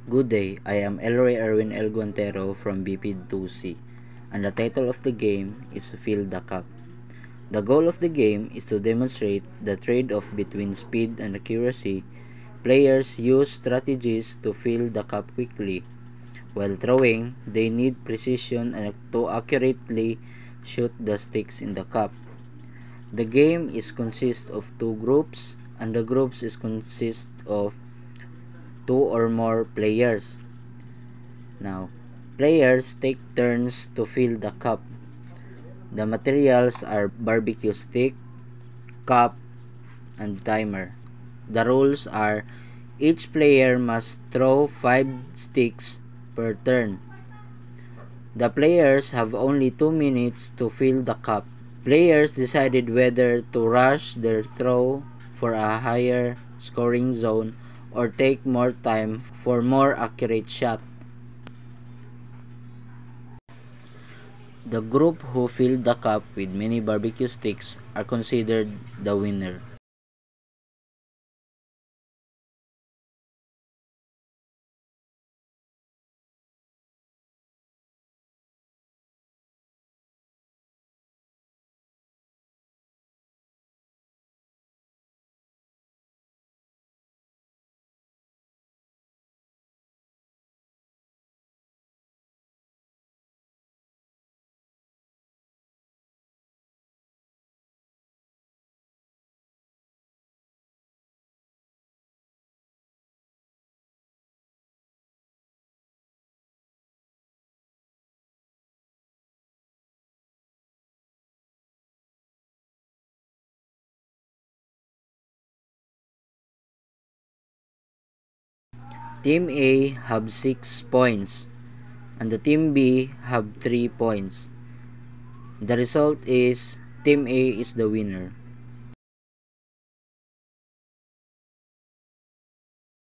Good day, I am Elroy Erwin L. Guantero from BP2C, and the title of the game is Fill the Cup. The goal of the game is to demonstrate the trade-off between speed and accuracy. Players use strategies to fill the cup quickly. While throwing, they need precision and to accurately shoot the sticks in the cup. The game consists of two groups, and the groups consist of two or more players. Now, players take turns to fill the cup. The materials are barbecue stick, cup, and timer. The rules are each player must throw 5 sticks per turn. The players have only 2 minutes to fill the cup. Players decided whether to rush their throw for a higher scoring zone or take more time for more accurate shot. The group who filled the cup with many barbecue sticks are considered the winner. Team A have 6 points and the Team B have 3 points. The result is Team A is the winner.